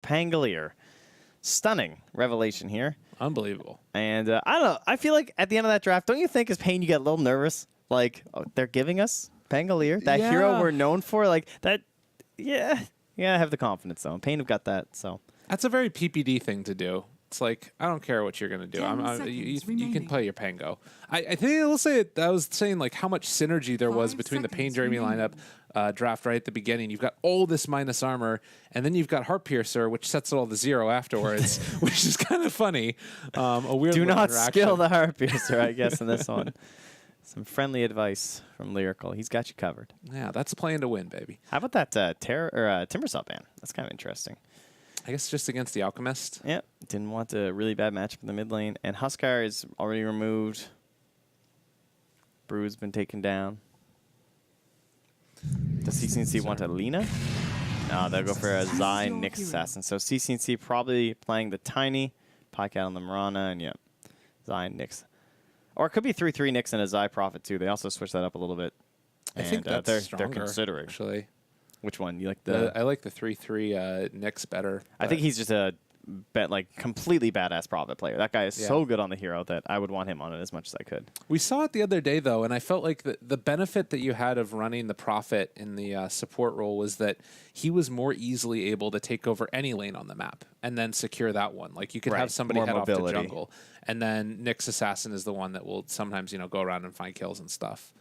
Pangolier. Stunning revelation here. Unbelievable. And I don't know. I feel like at the end of that draft, don't you think as paiN you get a little nervous? Like, oh, they're giving us Pangolier, that hero we're known for. Like, that, yeah. Yeah, I have the confidence, though. paiN have got that, so. That's a very PPD thing to do. It's like, I don't care what you're going to do. You can play your Pango. I think I will say it. I was saying like how much synergy there was between the paiN Jeremy lineup draft right at the beginning. You've got all this minus armor, and then you've got Heart Piercer, which sets it all to 0 afterwards, which is kind of funny. A weird Do not skill the Heart Piercer, I guess, in this one. Some friendly advice from Lyrical. He's got you covered. Yeah, that's playing to win, baby. How about that Timbersaw ban? That's kind of interesting. I guess just against the Alchemist. Yep. Didn't want a really bad matchup in the mid lane. And Huskar is already removed. Brew's been taken down. Does CCNC want a Lina? No, they'll go for a Zai Nyx Assassin. So CCNC probably playing the Tiny, paiNK on the Mirana, and yep, Zai Nyx. Or it could be 3-3 Nyx and a Zai Prophet too. They also switched that up a little bit. I think that's they're considering. Actually. Which one? You like the? I like the 3-3 Nyx better. I think he's just a completely badass Prophet player. That guy is so good on the hero that I would want him on it as much as I could. We saw it the other day though, and I felt like the benefit that you had of running the Prophet in the support role was that he was more easily able to take over any lane on the map and then secure that one. Like you could have somebody head off to jungle, and then Nyx Assassin is the one that will sometimes go around and find kills and stuff.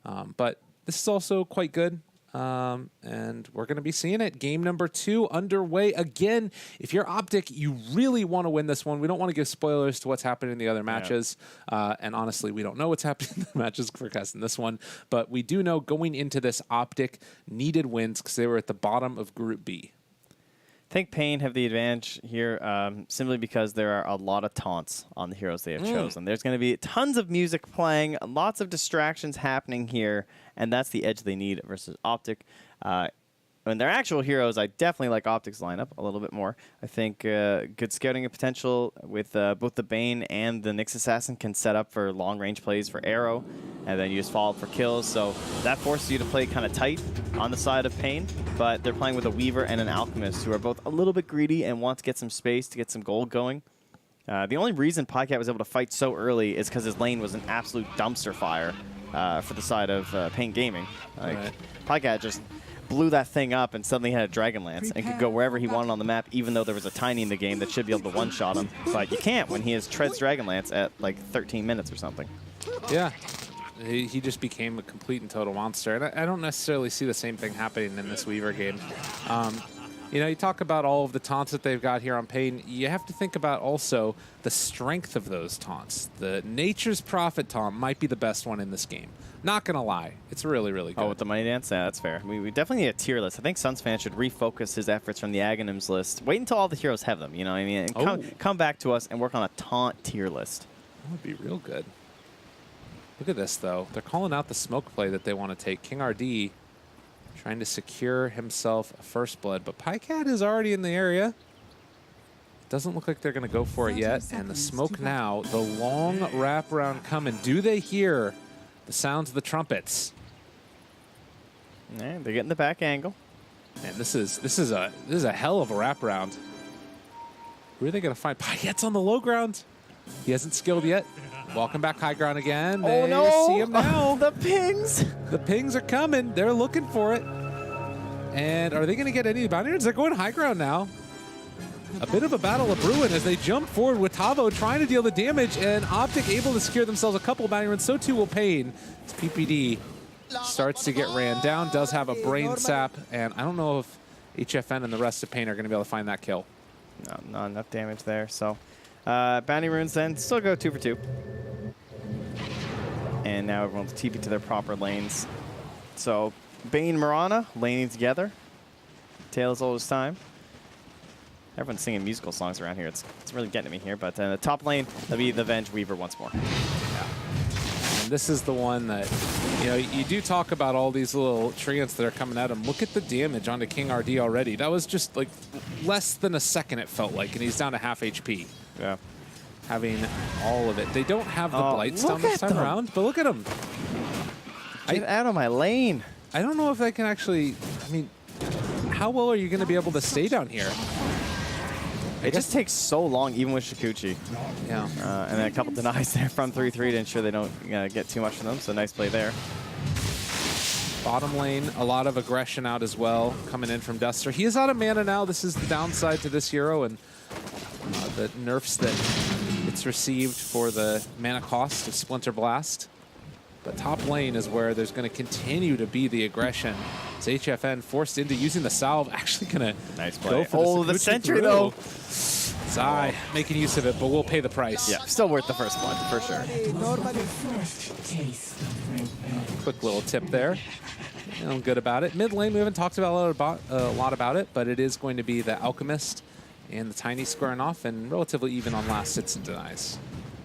But this is also quite good. And we're going to be seeing it. Game number 2 underway. Again, if you're OpTic, you really want to win this one. We don't want to give spoilers to what's happening in the other matches. And honestly, we don't know what's happening in the matches for casting this one. But we do know going into this, OpTic needed wins because they were at the bottom of Group B. I think paiN have the advantage here simply because there are a lot of taunts on the heroes they have chosen. There's going to be tons of music playing, lots of distractions happening here, and that's the edge they need versus OpTic. And their actual heroes, I definitely like OpTic's lineup a little bit more. I think good scouting potential with both the Bane and the Nyx Assassin can set up for long-range plays for Arrow, and then you just follow up for kills. So that forces you to play kind of tight on the side of paiN, but they're playing with a Weaver and an Alchemist who are both a little bit greedy and want to get some space to get some gold going. The only reason paiNK was able to fight so early is because his lane was an absolute dumpster fire for the side of paiN Gaming. Like, paiNK just blew that thing up and suddenly had a Dragonlance and could go wherever he wanted on the map, even though there was a Tiny in the game that should be able to one-shot him. But you can't when he has Tread's Dragonlance at like 13 minutes or something. Yeah. He just became a complete and total monster. And I don't necessarily see the same thing happening in this Weaver game. You talk about all of the taunts that they've got here on paiN. You have to think about also the strength of those taunts. The Nature's Prophet taunt might be the best one in this game. Not going to lie. It's really, really good. Oh, with the Money Dance? Yeah, that's fair. We definitely need a tier list. I think Sunsfan should refocus his efforts from the Aghanims list. Wait until all the heroes have them, you know what I mean? And come back to us and work on a taunt tier list. That would be real good. Look at this, though. They're calling out the smoke play that they want to take. King RD trying to secure himself a first blood, but paiNK is already in the area. Doesn't look like they're going to go for it yet. And the smoke now, the long wraparound coming. Do they hear the sounds of the trumpets? Yeah, they're getting the back angle. Man, this is a hell of a wraparound. Who are they going to find? paiNK's on the low ground. He hasn't skilled yet. Welcome back high ground again. Oh, no. See him now. The pings. The pings are coming. They're looking for it. And are they going to get any bounty runs? They're going high ground now. A bit of a battle of brewing as they jump forward with Tavo trying to deal the damage, and OpTic able to secure themselves a couple of bounty runs. So too will paiN. It's PPD starts to get ran down, does have a brain sap, and I don't know if HFN and the rest of paiN are going to be able to find that kill. No, not enough damage there. So bounty runes then still go 2 for 2. And now everyone's TP to their proper lanes. So Bane and Mirana laning together. Tale as old as time. Everyone's singing musical songs around here. It's really getting to me here. But in the top lane, that'll be the Venge Weaver once more. Yeah. And this is the one that, you do talk about all these little treants that are coming at him. Look at the damage onto King RD already. That was just like less than a second, it felt like, and he's down to half HP. Yeah. Having all of it. They don't have the Blightstone this time around, but look at him. Get out of my lane. I don't know if they can actually, how well are you going to be able to stay down here? It just takes so long, even with Shikuchi. Yeah. And then a couple denies there from 3-3 to ensure they don't get too much from them. So nice play there. Bottom lane, a lot of aggression out as well, coming in from Duster. He is out of mana now. This is the downside to this hero, and the nerfs that it's received for the mana cost of Splinter Blast. But top lane is where there's going to continue to be the aggression. It's HFN forced into using the salve, actually going to nice play. go for the sentry though. Zai making use of it, but we'll pay the price. Yeah, still worth the first blood for sure. Quick little tip there. Feeling good about it. Mid lane, we haven't talked about a lot about it, but it is going to be the Alchemist and the Tiny squaring off, and relatively even on last hits and denies.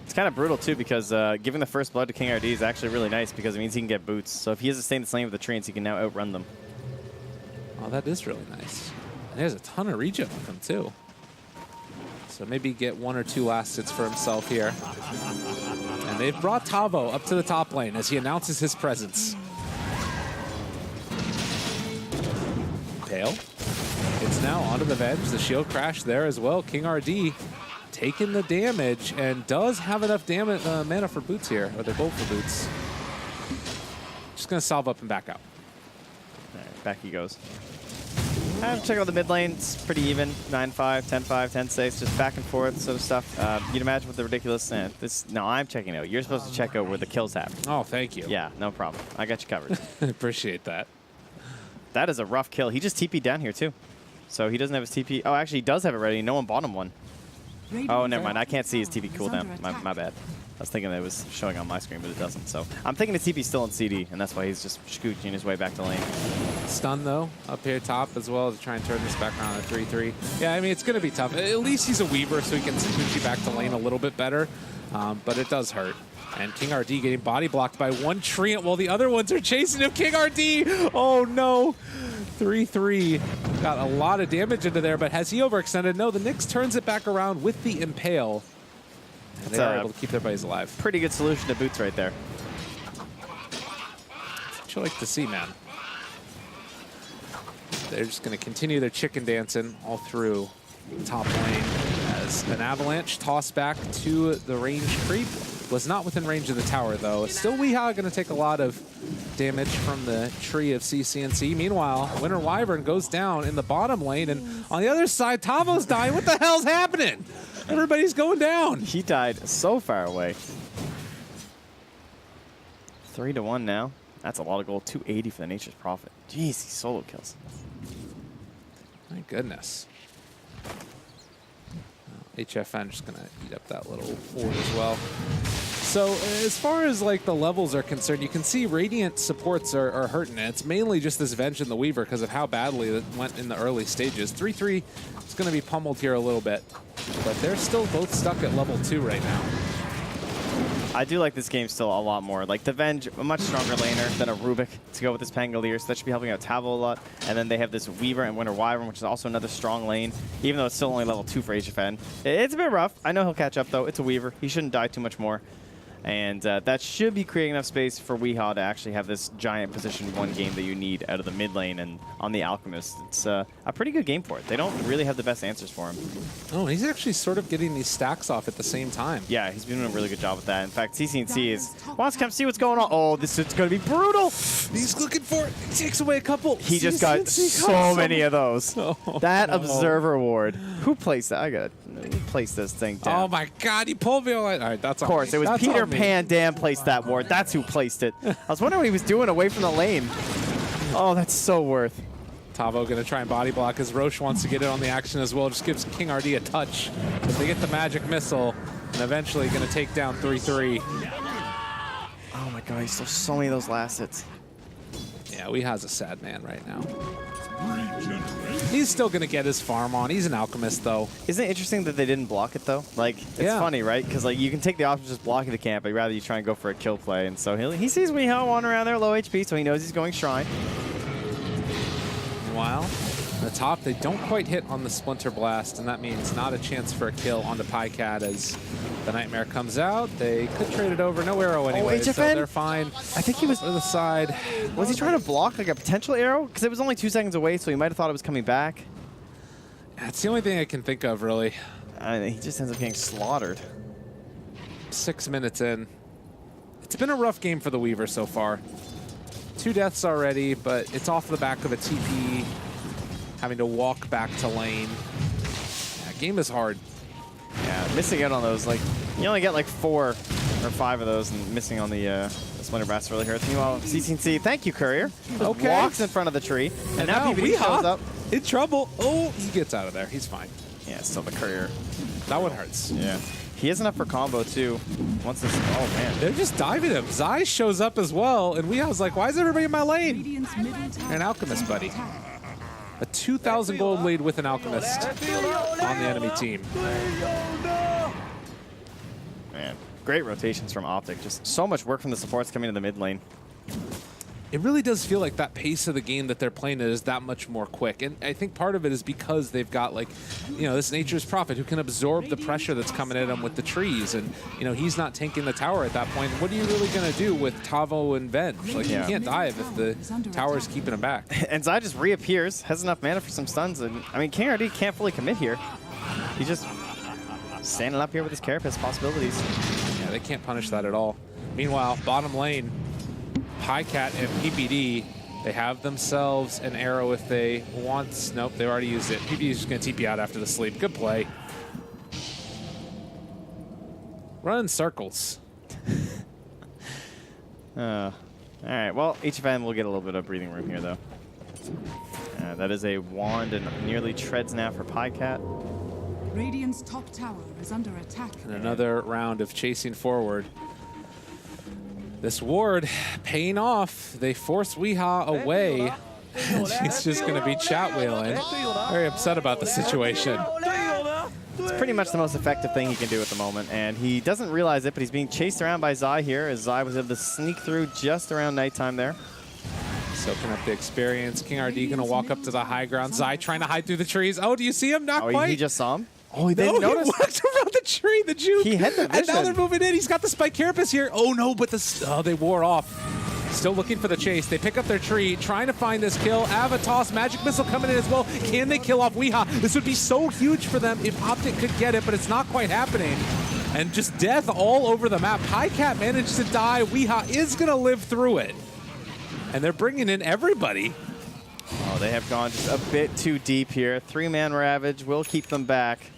It's kind of brutal too, because giving the first blood to King RD is actually really nice because it means he can get boots. So if he has to stay in this lane with the treants, he can now outrun them. Oh, that is really nice. And there's a ton of regen with him too. So maybe get 1 or 2 last hits for himself here. And they've brought Tavo up to the top lane as he announces his presence. Pale. It's now onto the Venge. The shield crash there as well. King RD taking the damage and does have enough damage mana for boots here, or they're both for boots. Just gonna salve up and back out. All right, back he goes. Check out the mid lane. It's pretty even. 9-5, 10-5, 10-6, just back and forth sort of stuff. You'd imagine with the ridiculous. No, I'm checking out. You're supposed to check out where the kills happen. Oh, thank you. Yeah, no problem. I got you covered. Appreciate that. That is a rough kill. He just TP'd down here too, so he doesn't have his TP. Oh, actually, he does have it ready. No one bought him one. Oh, never mind. I can't see his TP cooldown. My bad. I was thinking that it was showing on my screen, but it doesn't. So I'm thinking the TP's still in CD, and that's why he's just scooching his way back to lane. Stun, though, up here top as well to try and turn this back around at 3-3. Yeah, I mean, it's going to be tough. At least he's a Weaver, so he can scooch you back to lane a little bit better, but it does hurt. And King RD getting body blocked by one treant while the other ones are chasing him. King RD, oh no. 3-3. Got a lot of damage into there, but has he overextended? No, the Nyx turns it back around with the Impale. And they are able to keep their buddies alive. Pretty good solution to boots right there. What you like to see, man. They're just going to continue their chicken dancing all through the top lane as an avalanche tossed back to the range creep. Was not within range of the tower, though. Still, Weehaw going to take a lot of damage from the tree of CCNC. Meanwhile, Winter Wyvern goes down in the bottom lane, and on the other side, Tavo's dying. What the hell's happening? Everybody's going down. He died so far away. 3-1 now. That's a lot of gold. 280 for the Nature's Prophet. Jeez, these solo kills. My goodness. HFN just going to eat up that little ward as well. So as far as like the levels are concerned, you can see Radiant supports are hurting. And it's mainly just this Venge and the Weaver because of how badly it went in the early stages. 3-3 is going to be pummeled here a little bit, but they're still both stuck at level 2 right now. I do like this game still a lot more. Like the Venge, a much stronger laner than a Rubik to go with this Pangolier, so that should be helping out Tavo a lot. And then they have this Weaver and Winter Wyvern, which is also another strong lane, even though it's still only level 2 for HFN. It's a bit rough. I know he'll catch up, though. It's a Weaver. He shouldn't die too much more. And that should be creating enough space for Weehaw to actually have this giant position 1 game that you need out of the mid lane and on the Alchemist. It's a pretty good game for it. They don't really have the best answers for him. Oh, he's actually sort of getting these stacks off at the same time. Yeah, he's been doing a really good job with that. In fact, CCNC wants to come see what's going on. Oh, this is going to be brutal. He's looking for it. He takes away a couple. He just got so many of those. Oh, that Observer ward. Who placed that? Who placed this thing down? Oh my God, he pulled me away. All right, that's of course. It was Peter Pan Dan placed that ward. That's who placed it. I was wondering what he was doing away from the lane. Oh, that's so worth. Tavo going to try and body block as Roche wants to get in on the action as well. Just gives King RD a touch. But they get the magic missile and eventually going to take down 3-3. Oh my God, he stole so many of those last hits. Yeah, Weehaw's a sad man right now. He's still going to get his farm on. He's an Alchemist, though. Isn't it interesting that they didn't block it, though? Like, it's funny, right? Because, like, you can take the option of just blocking the camp, but rather you try and go for a kill play. And so he sees Weehaw wandering around there, low HP, so he knows he's going Shrine. Meanwhile, the top, they don't quite hit on the Splinter Blast, and that means not a chance for a kill onto PyCat as the Nightmare comes out. They could trade it over. No arrow anyway, so they're fine. I think he was to the side. Was he trying to block like a potential arrow? Because it was only 2 seconds away, so he might have thought it was coming back. That's the only thing I can think of, really. He just ends up getting slaughtered. 6 minutes in. It's been a rough game for the Weaver so far. 2 deaths already, but it's off the back of a TP, having to walk back to lane. Yeah, game is hard. Yeah, missing out on those, like, you only get like 4 or 5 of those, and missing on the Splinter Blast really hurts. Meanwhile, CCNC, thank you, Courier. Just walks in front of the tree, and now PBD shows up. In trouble. Oh, he gets out of there. He's fine. Yeah, still the Courier. That one hurts. Yeah. He isn't up for combo, too. Once this, oh, man. They're just diving him. Zai shows up as well, and Weeha's like, why is everybody in my lane? An Alchemist, buddy. A 2,000 gold lead with an Alchemist on the enemy team. Man, great rotations from OpTic. Just so much work from the supports coming to the mid lane. It really does feel like that pace of the game that they're playing is that much more quick. And I think part of it is because they've got, like, you know, this Nature's Prophet who can absorb the pressure that's coming at him with the trees. And, you know, he's not tanking the tower at that point. What are you really going to do with Tavo and Venge? Like, you can't dive if the tower's keeping him back. And Zai just reappears, has enough mana for some stuns. And I mean, King RD can't fully commit here. He's just standing up here with his Carapace possibilities. Yeah, they can't punish that at all. Meanwhile, bottom lane, paiCat and PPD, they have themselves an arrow if they want. Nope, they've already used it. PPD is just going to TP out after the sleep. Good play. Run in circles. All right, well, each of them will get a little bit of breathing room here, though. That is a wand and nearly treads now for paiCat. Radiant's top tower is under attack. And another round of chasing forward. This ward paying off. They force Weeha away. And she's just going to be chat wheeling. Very upset about the situation. It's pretty much the most effective thing he can do at the moment, and he doesn't realize it, but he's being chased around by Zai here, as Zai was able to sneak through just around nighttime there. Soaking up the experience. King RD going to walk up to the high ground. Zai trying to hide through the trees. Oh, do you see him? Not quite. He just saw him? Oh, he didn't notice. He walked around the tree, the juke. He had the vision. And now they're moving in. He's got the Spike Carapace here. Oh, no, but they wore off. Still looking for the chase. They pick up their tree, trying to find this kill. Avatos, Magic Missile coming in as well. Can they kill off Weeha? This would be so huge for them if OpTic could get it, but it's not quite happening. And just death all over the map. paiCat managed to die. Weeha is going to live through it. And they're bringing in everybody. Oh, they have gone just a bit too deep here. 3-man Ravage will keep them back.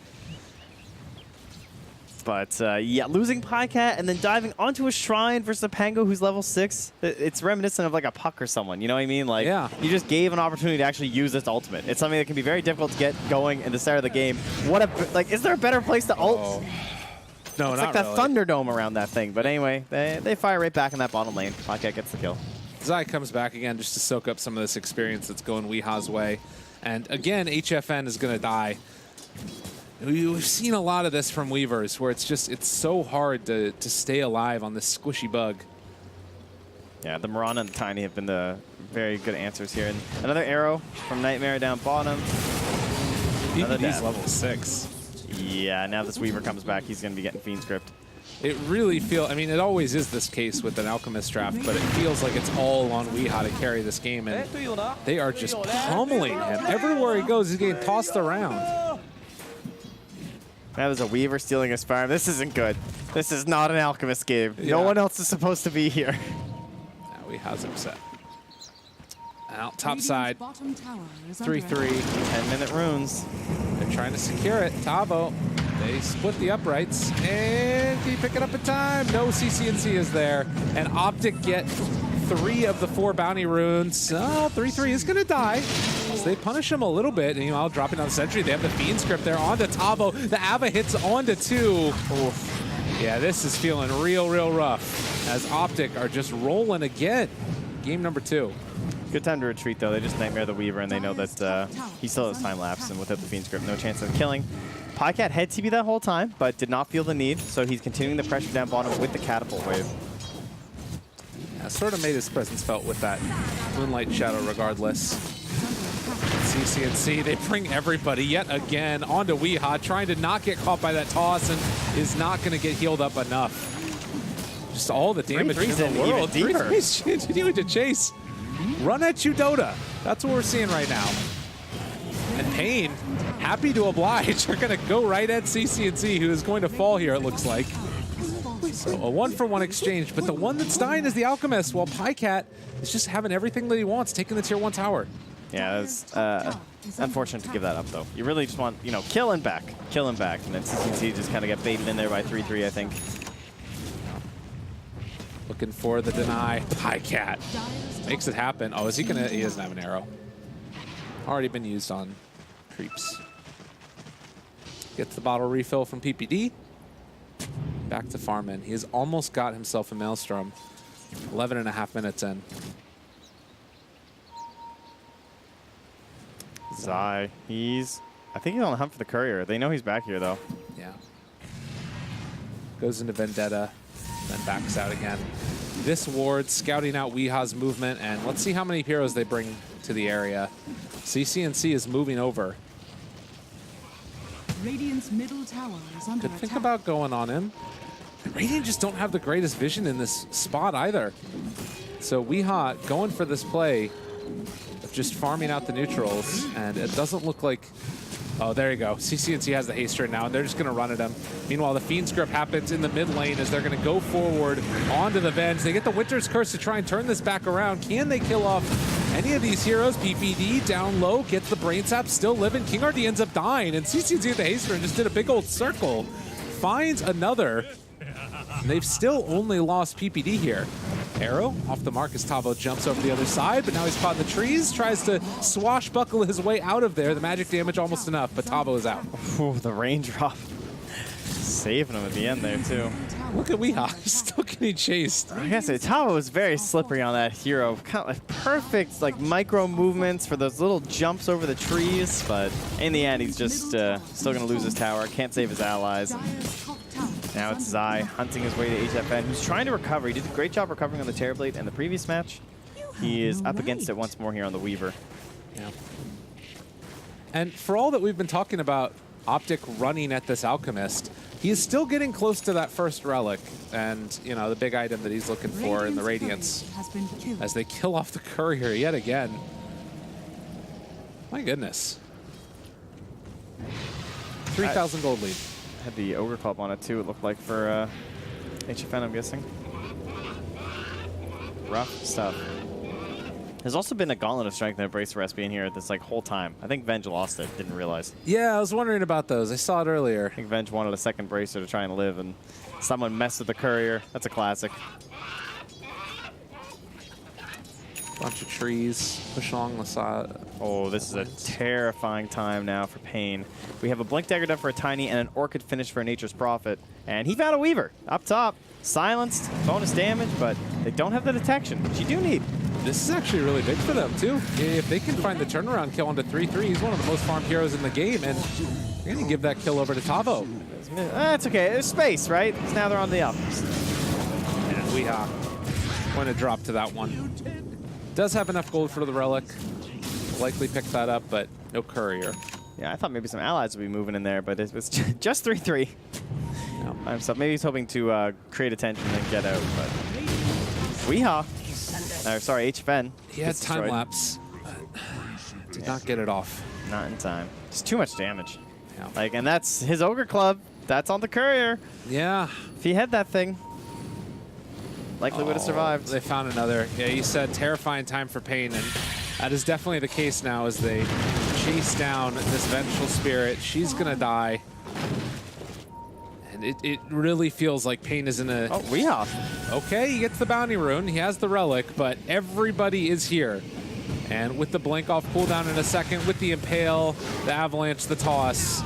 But, yeah, losing paiCat and then diving onto a Shrine versus a Pango who's level 6, it's reminiscent of, like, a Puck or someone. You know what I mean? Like, you just gave an opportunity to actually use this ultimate. It's something that can be very difficult to get going in the start of the game. Like, is there a better place to ult? No, it's not like that really. Thunderdome around that thing. But anyway, they fire right back in that bottom lane. paiCat gets the kill. Zai comes back again just to soak up some of this experience that's going Weeha's way. And again, HFN is going to die. We've seen a lot of this from Weavers, where it's so hard to stay alive on this squishy bug. Yeah, the Mirana and the Tiny have been the very good answers here. And another arrow from Nightmare down bottom. PPD's level 6. Yeah, now this Weaver comes back, he's going to be getting Fiend's Grip. It really feels, I mean, it always is this case with an Alchemist draft, but it feels like it's all on Weeha to carry this game, and they are just pummeling him. Everywhere he goes, he's getting tossed around. Now there's a Weaver stealing his farm. This isn't good. This is not an Alchemist game. Yeah. No one else is supposed to be here. Now Weeha's upset. Out top side, 3-3. 10-minute runes. They're trying to secure it. Tavo, they split the uprights, and can he pick it up in time? No, CCNC is there, and OpTic get 3 of the 4 bounty runes. Oh, 3-3 is going to die. So they punish him a little bit, and meanwhile, dropping on Sentry, they have the Fiend script there onto Tavo. The Ava hits onto 2. Oof. Yeah, this is feeling real, real rough, as OpTic are just rolling again. Game number 2. Good time to retreat, though. They just Nightmare the Weaver, and they know that he still has time lapse, and without the Fiend script, no chance of killing. paiCat had TB that whole time, but did not feel the need, so he's continuing the pressure down bottom with the Catapult Wave. Yeah, sort of made his presence felt with that Moonlight Shadow regardless. CCNC, they bring everybody yet again onto Weeha, trying to not get caught by that toss, and is not going to get healed up enough. Just all the damage in the world. 3-3's continuing to chase. Run at you, Dota. That's what we're seeing right now. And paiN happy to oblige. They're going to go right at CCNC, who is going to fall here, it looks like. So a 1-for-1 exchange, but the one that's dying is the Alchemist, while paiCat is just having everything that he wants, taking the tier 1 tower. Yeah, it's unfortunate to give that up, though. You really just want, you know, kill and back. And then CCNC just kind of get baited in there by 3-3, I think. Looking for the deny. paiCat makes it happen. Oh, is he gonna? He doesn't have an arrow. Already been used on creeps. Gets the bottle refill from PPD. Back to farming. He has almost got himself a Maelstrom. 11.5 minutes in. Zai, I think he's on the hunt for the courier. They know he's back here, though. Yeah. Goes into Vendetta, then backs out again. This ward scouting out Weeha's movement, and let's see how many heroes they bring to the area. CCNC is moving over. Radiant's middle tower is under Could attack. think about going on him. Radiant just don't have the greatest vision in this spot either. So Weeha going for this play of just farming out the neutrals, and it doesn't look like... Oh, there you go. CCNC has the haste right now, and they're just going to run at him. Meanwhile, the Fiend's Grip happens in the mid lane as they're going to go forward onto the Venge. They get the Winter's Curse to try and turn this back around. Can they kill off any of these heroes? PPD down low, gets the Brain Sap, still living. King RD ends up dying, and CCNC with the haster just did a big old circle. Finds another. And they've still only lost PPD here. Arrow off the mark as Tavo jumps over the other side, but now he's caught in the trees, tries to swashbuckle his way out of there. The magic damage almost enough, but Tavo is out. Ooh, the raindrop. Saving him at the end there, too. Look at Weeha, he's still getting chased. I gotta say, Tavo was very slippery on that hero. Kind of like perfect, like micro movements for those little jumps over the trees, but in the end, he's just still gonna lose his tower. Can't save his allies. Now it's Zai hunting his way to HFN, who's trying to recover. He did a great job recovering on the Terrorblade in the previous match. He is up against it once more here on the Weaver. Yeah. And for all that we've been talking about OpTic running at this Alchemist, he is still getting close to that first relic and, you know, the big item that he's looking for in the Radiance as they kill off the courier yet again. My goodness. 3,000 gold lead. Had the Ogre Club on it too, it looked like, for HFN, I'm guessing. Rough stuff. There's also been a Gauntlet of Strength and a Brace for SP in here this like whole time. I think Venge lost it, didn't realize. Yeah, I was wondering about those. I saw it earlier. I think Venge wanted a second Bracer to try and live, and someone messed with the Courier. That's a classic. Bunch of trees, push along the side. Oh, this is a terrifying time now for paiN. We have a Blink Dagger done for a Tiny and an Orchid finish for a Nature's Prophet. And he found a Weaver up top. Silenced, bonus damage, but they don't have the detection, which you do need. This is actually really big for them, too. If they can find the turnaround kill onto 3-3, he's one of the most farmed heroes in the game, and they're going to give that kill over to Tavo. That's okay. There's space, right? So now they're on the up. And Weeha going to drop to that one. Does have enough gold for the relic. Likely pick that up, but no courier. Yeah, I thought maybe some allies would be moving in there, but it was just 3-3. Yeah. So maybe he's hoping to create attention and get out, but Weeha. Sorry, HFN. He had time lapse, but did not get it off. Not in time. Just too much damage. Yeah. Like, and that's his Ogre Club. That's on the courier. Yeah. If he had that thing, likely would have survived. They found another. Yeah, you said terrifying time for paiN, and that is definitely the case now as they chase down this Vengeful Spirit. She's going to die. And it really feels like paiN is in a... Oh, Weeha. Okay, he gets the Bounty Rune. He has the Relic, but everybody is here. And with the Blink off cooldown in a second, with the Impale, the Avalanche, the Toss,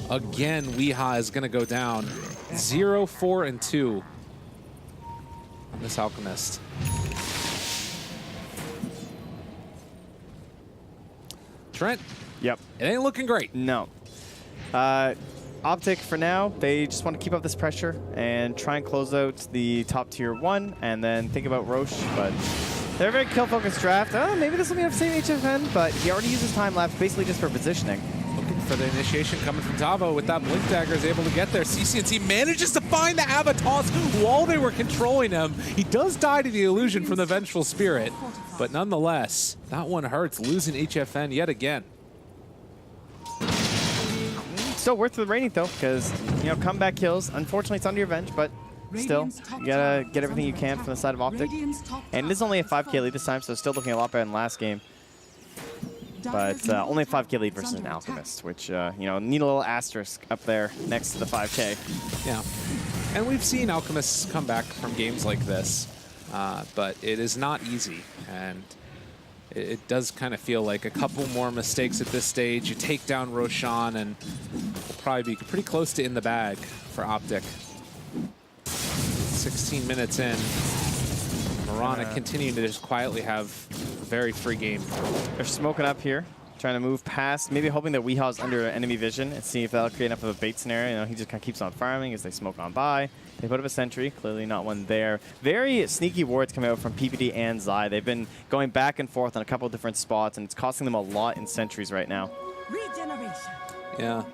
again, Weeha is going to go down. 0, 4, and 2 on this Alchemist. Trent. Yep. It ain't looking great. No. OpTic for now, they just want to keep up this pressure and try and close out the top tier 1 and then think about Roche, but they're a very kill-focused draft. Oh, maybe this will be enough to save HFN, but he already uses time lapse basically just for positioning. Looking for the initiation coming from Tavo with that Blink Dagger is able to get there. CCNC manages to find the Avatos while they were controlling him. He does die to the illusion from the Vengeful Spirit, but nonetheless, that one hurts, losing HFN yet again. Still worth the rating though, because comeback kills. Unfortunately, it's under your bench, but still, you gotta get everything you can from the side of OpTic. And it is only a 5K lead this time, so still looking a lot better than last game. But only a 5K lead versus an Alchemist, which need a little asterisk up there next to the 5K. Yeah, and we've seen Alchemists come back from games like this, but it is not easy, and it does kind of feel like a couple more mistakes at this stage. You take down Roshan, and we'll probably be pretty close to in the bag for OpTic. 16 minutes in. Marana continuing to just quietly have a very free game. They're smoking up here, trying to move past, maybe hoping that Weehaw's under enemy vision and see if that'll create enough of a bait scenario. He just kind of keeps on farming as they smoke on by. They put up a sentry, clearly not one there. Very sneaky wards coming out from PPD and Zai. They've been going back and forth on a couple of different spots, and it's costing them a lot in sentries right now. Regeneration. Yeah,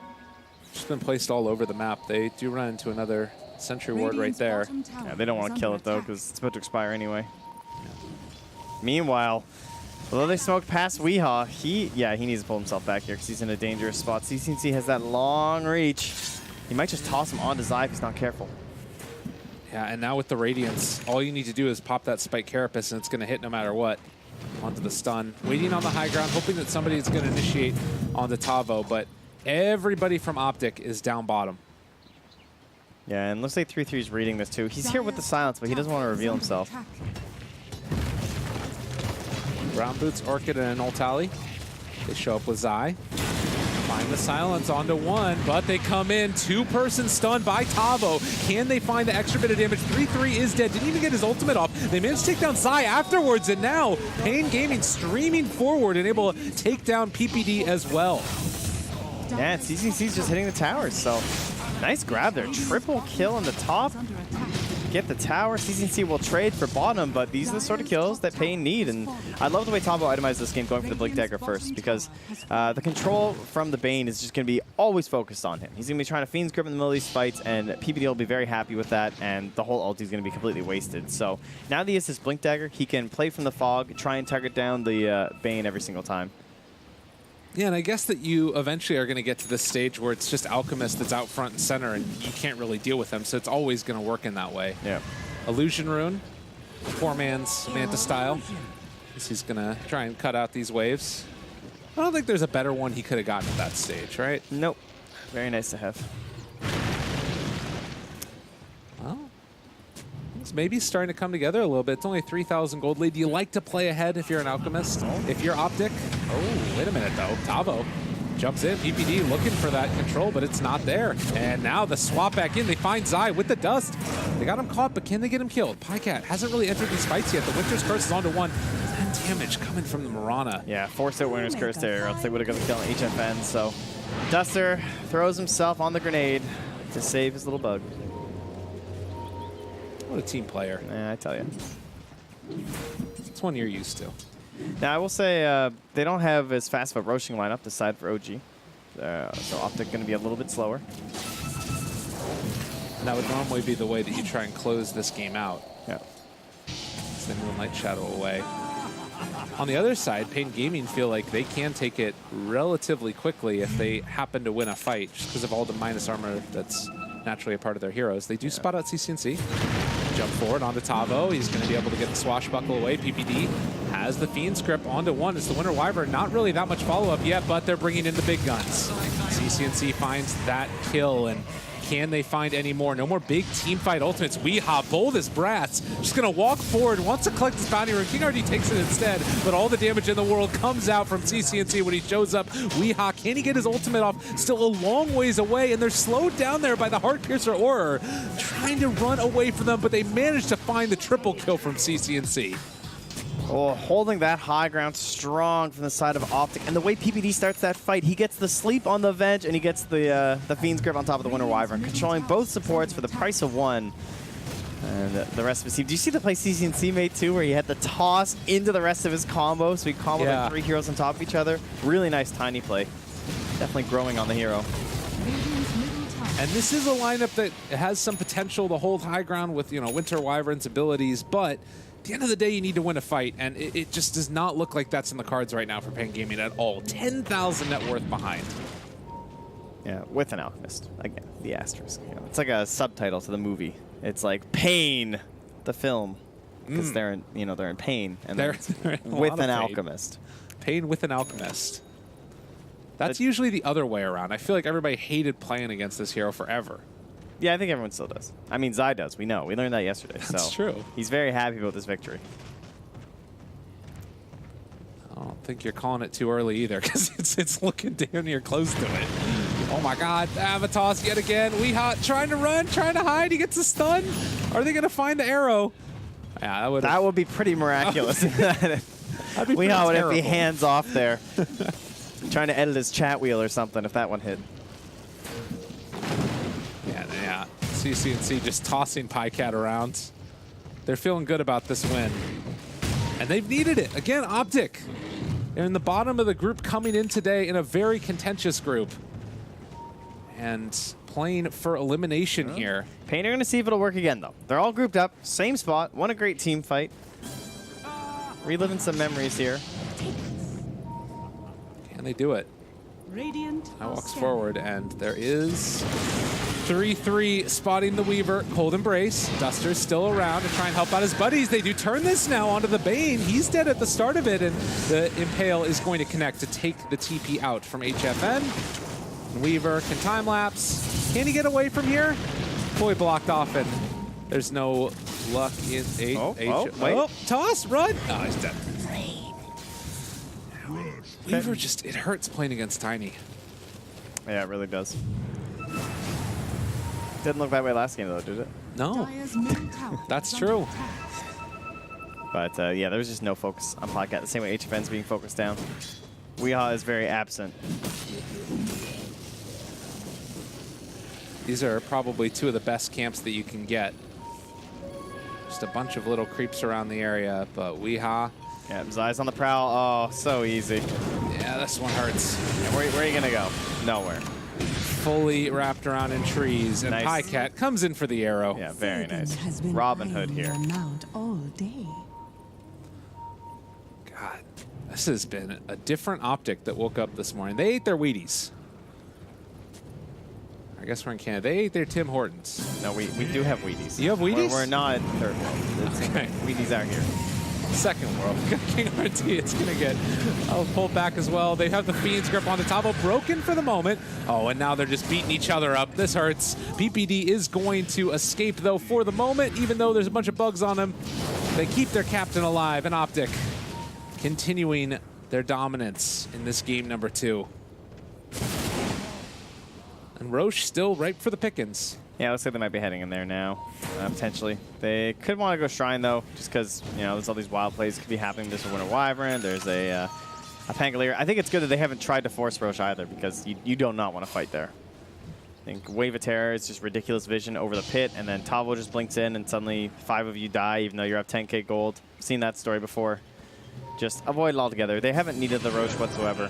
just been placed all over the map. They do run into another sentry ward right there. Yeah, they don't want to kill it though, because it's about to expire anyway. Meanwhile, although they smoked past Weehaw, he needs to pull himself back here because he's in a dangerous spot. CCNC has that long reach. He might just toss him onto Zai if he's not careful. Yeah, and now with the Radiance, all you need to do is pop that Spike Carapace, and it's going to hit no matter what. Onto the stun. Waiting on the high ground, hoping that somebody is going to initiate on the Tavo, but everybody from OpTic is down bottom. Yeah, and looks like 3-3 is reading this too. He's here with the silence, but he doesn't want to reveal himself. Brown Boots, Orchid, and Oltali. They show up with Zai. Find the silence onto one, but they come in. Two-person stun by Tavo. Can they find the extra bit of damage? 3-3 is dead. Didn't even get his ultimate off. They managed to take down Zai afterwards, and now paiN Gaming streaming forward and able to take down PPD as well. Yeah, and CCC's just hitting the towers, so nice grab there. Triple kill on the top. Get the tower. CCC will trade for bottom, but these are the sort of kills that paiN need. And I love the way Tavo itemized this game, going for the Blink Dagger first, because the control from the Bane is just going to be always focused on him. He's going to be trying to Fiend's Grip in the middle of these fights, and PPD will be very happy with that, and the whole ulti is going to be completely wasted. So now that he has his Blink Dagger, he can play from the fog, try and target down the Bane every single time. Yeah, and I guess that you eventually are going to get to this stage where it's just Alchemist that's out front and center, and you can't really deal with them, so it's always going to work in that way. Yeah. Illusion Rune, poor man's Manta style. He's going to try and cut out these waves. I don't think there's a better one he could have gotten at that stage, right? Nope. Very nice to have. Well, it's maybe starting to come together a little bit. It's only 3,000 gold lead. Do you like to play ahead if you're an Alchemist? If you're OpTic? Oh, wait a minute, though. Tavo jumps in. PPD looking for that control, but it's not there. And now the swap back in. They find Zai with the dust. They got him caught, but can they get him killed? paiCat hasn't really entered these fights yet. The Winter's Curse is onto one. And damage coming from the Marana. Yeah, forced out Winter's Curse there, or else they would have got the kill on HFN. So Duster throws himself on the grenade to save his little bug. What a team player. Yeah, I tell you. It's one you're used to. Now, I will say they don't have as fast of a roaching lineup this side for OG. So OpTic going to be a little bit slower. And that would normally be the way that you try and close this game out. Yeah. Send Moonlight Shadow away. On the other side, paiN Gaming feel like they can take it relatively quickly if they happen to win a fight, just because of all the minus armor that's naturally a part of their heroes. They do spot out CCNC. Jump forward onto Tavo. He's going to be able to get the swashbuckle away. PPD has the Fiend's Grip onto one. It's the Winter Wyvern. Not really that much follow-up yet, but they're bringing in the big guns. CCNC finds that kill, and can they find any more? No more big team fight ultimates. Weehaw, bold as brass, just going to walk forward, wants to collect his bounty rune. King RD takes it instead, but all the damage in the world comes out from CCNC when he shows up. Weehaw, can he get his ultimate off? Still a long ways away, and they're slowed down there by the Heartpiercer Aura, trying to run away from them, but they managed to find the triple kill from CCNC. Oh, holding that high ground strong from the side of OpTic. And the way PPD starts that fight, he gets the sleep on the Venge, and he gets the Fiend's Grip on top of the Winter Wyvern, controlling both supports for the price of one. And the rest of his team. Do you see the play CCNC made too, where he had the toss into the rest of his combo, so he comboed like 3 heroes on top of each other? Really nice tiny play. Definitely growing on the hero. And this is a lineup that has some potential to hold high ground with, Winter Wyvern's abilities, but at the end of the day, you need to win a fight, and it just does not look like that's in the cards right now for paiN Gaming at all. 10,000 net worth behind. Yeah, with an alchemist. Again, the asterisk. You know, it's like a subtitle to the movie. It's like paiN, the film, because they're in, they're in pain, and They're in a lot with of an pain. alchemist. paiN with an alchemist. That's usually the other way around. I feel like everybody hated playing against this hero forever. Yeah, I think everyone still does. I mean, Zai does. We know. We learned that yesterday. That's so true. He's very happy about this victory. I don't think you're calling it too early either, because it's looking damn near close to it. Oh my God, Avatos yet again. Weeha trying to run, trying to hide. He gets a stun. Are they going to find the arrow? Yeah, that would be pretty miraculous. That'd be pretty Weeha would have to be terrible. hands off there. Trying to edit his chat wheel or something if that one hit. Yeah. CCNC just tossing PyCat around. They're feeling good about this win. And they've needed it. Again, OpTic. They're in the bottom of the group coming in today in a very contentious group. And playing for elimination here. paiN are going to see if it'll work again, though. They're all grouped up, same spot, won a great team fight. Reliving some memories here. Can they do it? Radiant Now are walks scanning. forward, and there is 3-3 spotting the Weaver. Cold Embrace. Duster's still around to try and help out his buddies. They do turn this now onto the paiN. He's dead at the start of it, and the Impale is going to connect to take the TP out from HFN. And Weaver can time-lapse. Can he get away from here? Fully blocked off, and there's no luck in wait. Toss, run! Oh, he's dead. Weaver just, it hurts playing against Tiny. Yeah, it really does. Didn't look that way last game, though, did it? No, Dire's middle tower that's is true. under attack. But, yeah, there was just no focus on PyCat, the same way HFN's being focused down. Weeha is very absent. These are probably two of the best camps that you can get. Just a bunch of little creeps around the area, but Weeha, Yeah, Zai's on the prowl. Oh, so easy. yeah, this one hurts. Yeah, where are you going to go? Nowhere. Fully wrapped around in trees, and Nice. PyCat comes in for the arrow. Yeah, very Fagan nice. has been Robin Hood eyeing here. your mount all day. God, this has been a different OpTic that woke up this morning. They ate their Wheaties. I guess we're in Canada. They ate their Tim Hortons. No, we do have Wheaties. You have Wheaties? We're not third world. Okay. Wheaties out here. Second world. King RT, it's going to get pulled back as well. They have the Fiend's grip on the top, broken for the moment. Oh, and now they're just beating each other up. This hurts. PPD is going to escape, though, for the moment, even though there's a bunch of bugs on him. They keep their captain alive, and OpTic continuing their dominance in this game number 2. And Roche still ripe for the pickings. Yeah, looks like they might be heading in there now, potentially. They could want to go Shrine, though, just because, there's all these wild plays could be happening. There's a Winter Wyvern. There's a Pangolier. I think it's good that they haven't tried to force Roche either, because you do not want to fight there. I think Wave of Terror is just ridiculous vision over the pit, and then Tavo just blinks in, and suddenly 5 of you die, even though you're up 10k gold. I've seen that story before. Just avoid it altogether. They haven't needed the Roche whatsoever.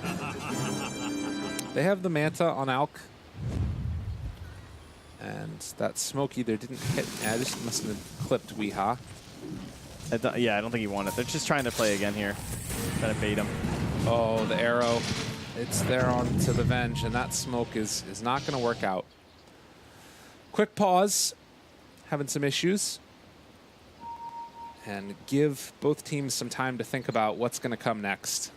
They have the Manta on Alk. And that smoke either didn't hit. Yeah, this must have clipped Weeha. Yeah, I don't think he won it. They're just trying to play again here. Trying to bait him. Oh, the arrow. It's there onto the Venge, and that smoke is not going to work out. Quick pause. Having some issues. And give both teams some time to think about what's going to come next.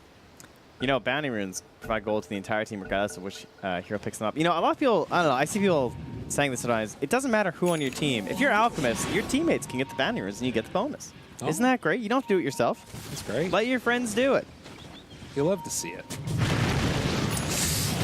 Bounty runes provide gold to the entire team regardless of which hero picks them up. A lot of people, I don't know, I see people saying this sometimes. It doesn't matter who on your team. If you're Alchemist, your teammates can get the bounty runes and you get the bonus. Oh. Isn't that great? You don't have to do it yourself. That's great. Let your friends do it. You'll love to see it.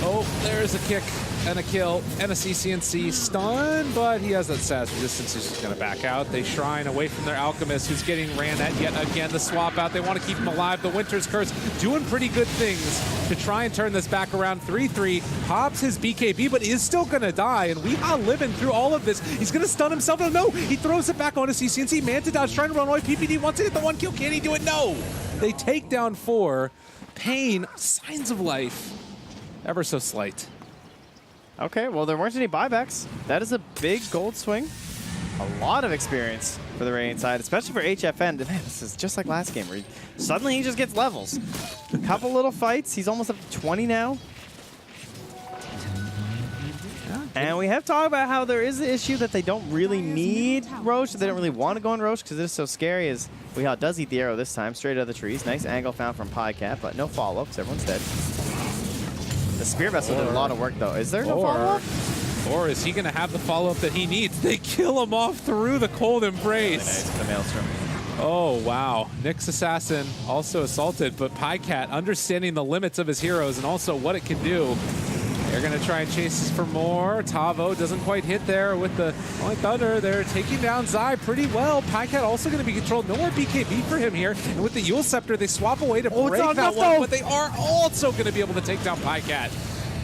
Oh, there's a kick and a kill and a CCNC stun, but he has that status resistance. He's just going to back out. They shrine away from their Alchemist, who's getting ran at yet again. The swap out. They want to keep him alive. The Winter's Curse doing pretty good things to try and turn this back around. 3-3 pops his BKB, but is still going to die. And Weeha living through all of this. He's going to stun himself. Oh, no, he throws it back onto CCNC. Manta dodge trying to run away. PPD wants to get the 1 kill. Can he do it? No. They take down 4. paiN, signs of life. Ever so slight. Okay, well, there weren't any buybacks. That is a big gold swing. A lot of experience for the Radiant side, especially for HFN. Man, this is just like last game where suddenly he just gets levels. A couple little fights. He's almost up to 20 now. And we have talked about how there is the issue that they don't really need Roche. They don't really want to go on Roche because it is so scary. As Weehaw does eat the arrow this time, straight out of the trees. Nice angle found from paiCat, but no follow-up because everyone's dead. The Spear Vessel did a lot of work, though. Is there no follow-up? Or is he going to have the follow-up that he needs? They kill him off through the Cold Embrace. Really nice, the Maelstrom. Oh, wow. Nyx Assassin also assaulted, but paiCat understanding the limits of his heroes and also what it can do. They're going to try and chase for more. Tavo doesn't quite hit there with the Thunder. They're taking down Zai pretty well. paiCat also going to be controlled. No more BKB for him here. And with the Yule Scepter, they swap away to break that one, but they are also going to be able to take down paiCat.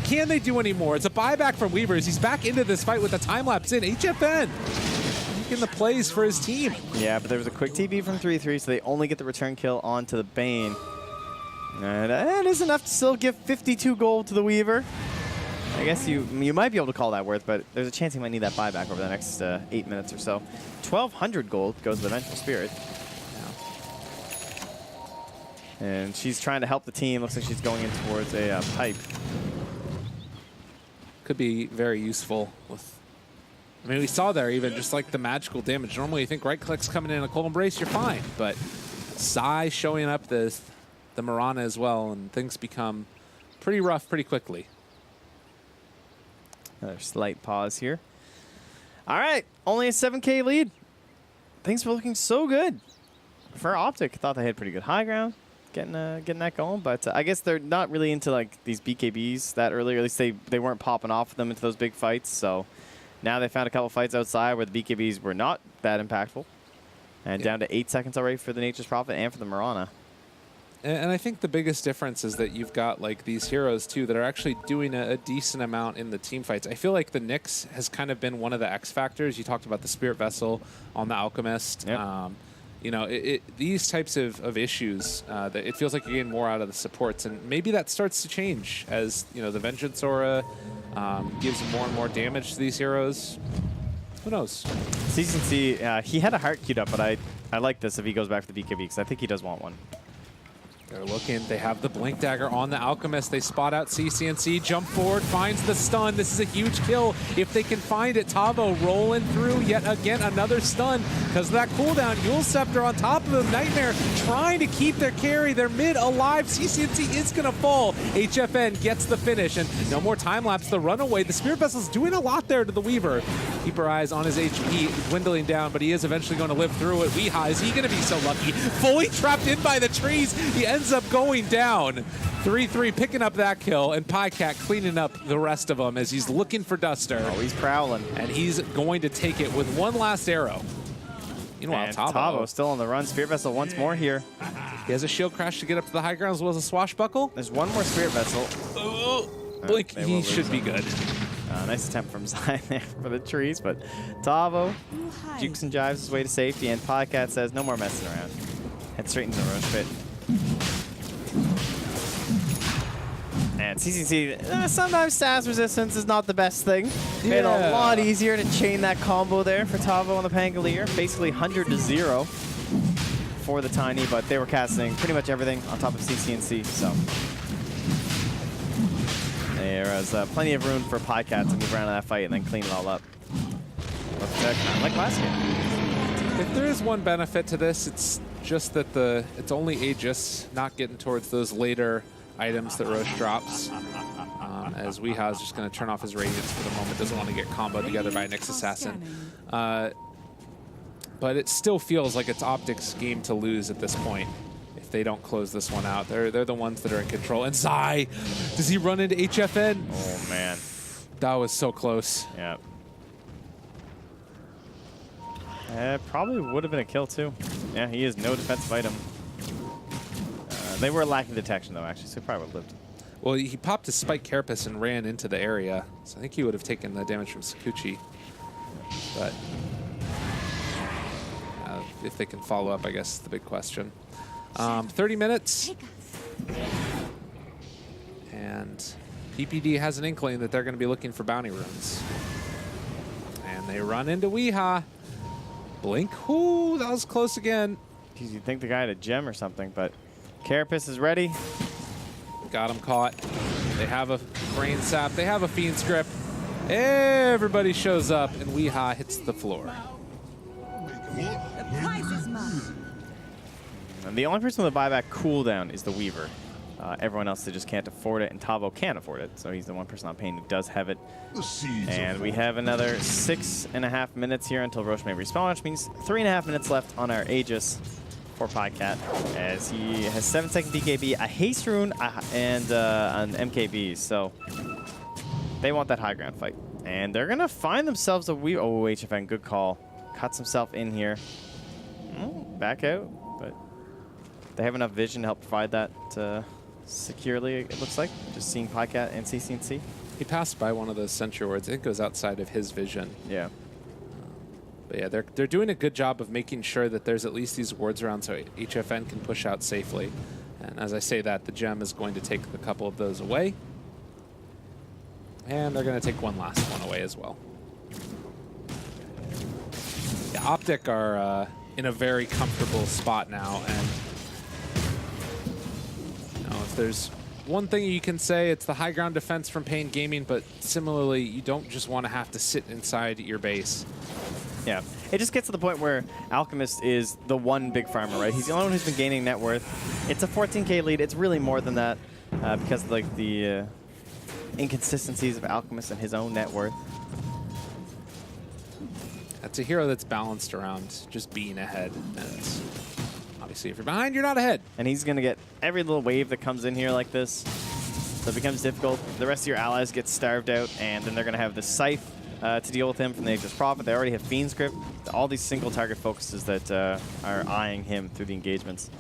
Can they do any more? It's a buyback from Weavers. He's back into this fight with the time lapse in. HFN making the plays for his team. Yeah, but there was a quick TP from 3-3, so they only get the return kill onto the paiN. And that is enough to still give 52 gold to the Weaver. I guess you might be able to call that worth, but there's a chance he might need that buyback over the next 8 minutes or so. 1,200 gold goes to the Vengeful Spirit. And she's trying to help the team. Looks like she's going in towards a pipe. Could be very useful with... I mean, we saw there even just like the magical damage. Normally you think right-click's coming in a Cold Embrace, you're fine. But Zai showing up the Mirana as well, and things become pretty rough pretty quickly. Another slight pause here. All right, only a 7K lead. Things were looking so good for OpTic. Thought they had pretty good high ground, getting that going. But I guess they're not really into like these BKBs that early. Or at least they weren't popping off them into those big fights. So now they found a couple fights outside where the BKBs were not that impactful. And down to 8 seconds already for the Nature's Prophet and for the Mirana. And I think the biggest difference is that you've got like these heroes too that are actually doing a decent amount in the team fights. I feel like the Nyx has kind of been one of the X factors. You talked about the Spirit Vessel on the Alchemist. Yep. You know, these types of issues, that it feels like you're getting more out of the supports, and maybe that starts to change as you know the Vengeance Aura gives more and more damage to these heroes. Who knows? CCC, he had a heart queued up, but I like this if he goes back for the BKB because I think he does want one. They're looking. They have the Blink Dagger on the Alchemist. They spot out CCNC. Jump forward, finds the stun. This is a huge kill if they can find it. Tavo rolling through yet again another stun because of that cooldown. Yule Scepter on top of him. Nightmare trying to keep their carry. They're mid alive. CCNC is going to fall. HFN gets the finish and no more time lapse. The runaway. The Spirit Vessel's doing a lot there to the Weaver. Keep our eyes on his HP dwindling down, but he is eventually going to live through it. Weehaw, is he going to be so lucky? Fully trapped in by the trees. He ends up going down. 3-3 picking up that kill, and paiCat cleaning up the rest of them as he's looking for Duster. Oh, he's prowling. And he's going to take it with one last arrow. Meanwhile, Tavo still on the run. Spirit Vessel once more here. He has a shield crash to get up to the high ground as well as a swashbuckle. There's one more Spirit Vessel. Blink, he should be good. Nice attempt from Zion there for the trees, but Tavo jukes and jives his way to safety, and paiCat says no more messing around. Head straight into the Roche pit. And CCC, sometimes SAS resistance is not the best thing. Made it a lot easier to chain that combo there for Tavo on the Pangolier. Basically 100 to 0 for the Tiny, but they were casting pretty much everything on top of CCNC, so. There was plenty of room for paiCat to move around in that fight and then clean it all up. Kind of like last game. If there is one benefit to this, it's just that it's only Aegis, not getting towards those later items that Roche drops. As Weehaw is just going to turn off his Radiance for the moment, doesn't want to get comboed together by Nyx Assassin. But it still feels like it's OpTic's game to lose at this point. They don't close this one out. They're the ones that are in control. And Zai, does he run into HFN? Oh, man. That was so close. Yeah. Probably would have been a kill, too. Yeah, he is no defensive item. They were lacking detection, though, actually, so he probably would have lived. Well, he popped his Spike Carapace and ran into the area, so I think he would have taken the damage from Sakuchi. But if they can follow up, I guess is the big question. 30 minutes. And PPD has an inkling that they're going to be looking for bounty runes. And they run into Weehaw. Blink. Ooh, that was close again. Geez, you'd think the guy had a gem or something, but Carapace is ready. Got him caught. They have a Brain Sap. They have a Fiend's Grip. Everybody shows up, and Weehaw hits the floor. The prize is mine. And the only person with a buyback cooldown is the Weaver. Everyone else, they just can't afford it, and Tavo can afford it. So he's the one person on paiN who does have it. And we have another 6.5 minutes here until Roche may respawn, which means 3.5 minutes left on our Aegis for paiCat, as he has 7-second BKB, a haste rune, and an MKB. So they want that high ground fight. And they're going to find themselves a Weaver. Oh, HFN, good call. Cuts himself in here. Back out, but they have enough vision to help provide that securely, it looks like. Just seeing paiCat and CCNC. He passed by one of those sentry wards. It goes outside of his vision. Yeah. But yeah, they're doing a good job of making sure that there's at least these wards around so HFN can push out safely. And as I say that, the gem is going to take a couple of those away. And they're going to take one last one away as well. Yeah, OpTic are in a very comfortable spot now, and if there's one thing you can say, it's the high ground defense from paiN Gaming, but similarly, you don't just want to have to sit inside your base. Yeah, it just gets to the point where Alchemist is the one big farmer, right? He's the only one who's been gaining net worth. It's a 14K lead. It's really more than that because of like the inconsistencies of Alchemist and his own net worth. That's a hero that's balanced around just being ahead. And obviously, if you're behind, you're not ahead. And he's going to get every little wave that comes in here like this. So it becomes difficult. The rest of your allies get starved out, and then they're going to have the Scythe to deal with him from the Aegis Prophet. They already have Fiend's Grip. All these single target focuses that are eyeing him through the engagements.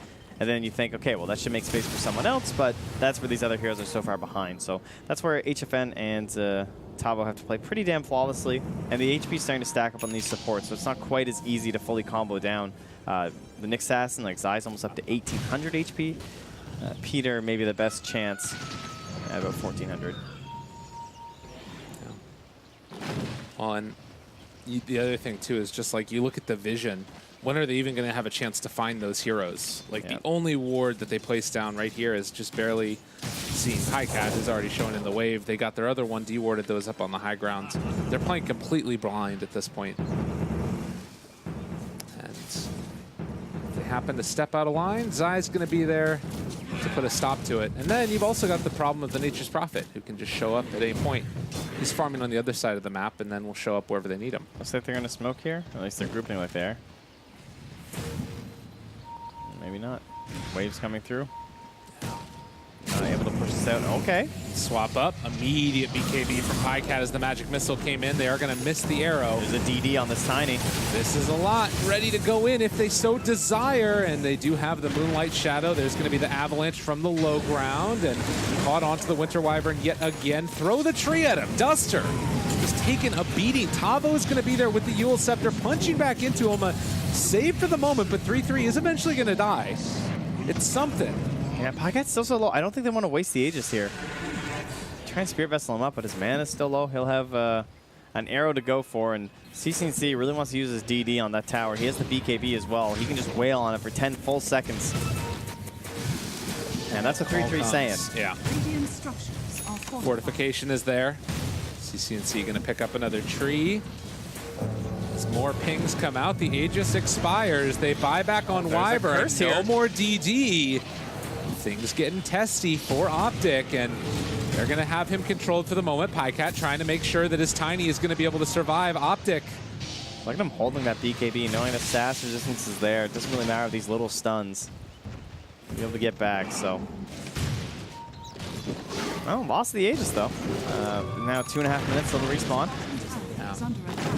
And then you think, okay, well, that should make space for someone else, but that's where these other heroes are so far behind. So that's where HFN and Tavo have to play pretty damn flawlessly. And the HP is starting to stack up on these supports, so it's not quite as easy to fully combo down. The Nyx Assassin, like Zai's almost up to 1,800 HP. Peter, maybe the best chance at about 1,400. Yeah. Well, and the other thing, too, is just like you look at the vision. When are they even going to have a chance to find those heroes? Like, the only ward that they place down right here is just barely seen. paiCat is already shown in the wave. They got their other one dewarded that was up on the high ground. They're playing completely blind at this point. And if they happen to step out of line, Zai's going to be there to put a stop to it. And then you've also got the problem of the Nature's Prophet, who can just show up at any point. He's farming on the other side of the map, and then will show up wherever they need him. Looks like they're going to smoke here. Or at least they're grouping like they are. Maybe not. Waves coming through. Not able to push this out. Okay. Swap up. Immediate BKB from paiCat as the magic missile came in. They are going to miss the arrow. There's a DD on this Tiny. This is a lot. Ready to go in if they so desire. And they do have the Moonlight Shadow. There's going to be the Avalanche from the low ground. And caught onto the Winter Wyvern yet again. Throw the tree at him. Duster just taking a beating. Tavo is going to be there with the Eul Scepter, punching back into him. Save for the moment, but 3-3 is eventually going to die. It's something. Yeah, paiCat's still so low. I don't think they want to waste the Aegis here. Try and Spirit Vessel him up, but his mana is still low. He'll have an arrow to go for, and CCNC really wants to use his DD on that tower. He has the BKB as well. He can just wail on it for 10 full seconds. And that's what 3-3 saying. Yeah. Radiant structures are Fortification is there. CCNC going to pick up another tree. As more pings come out, the Aegis expires. They buy back on Wyvern. No more DD. Things getting testy for OpTic, and they're going to have him controlled for the moment. paiCat trying to make sure that his Tiny is going to be able to survive. OpTic. Look at him holding that BKB, knowing the sass resistance is there. It doesn't really matter with these little stuns. He'll be able to get back, so. Oh, lost the Aegis, though. Now 2.5 minutes till the respawn. under attack.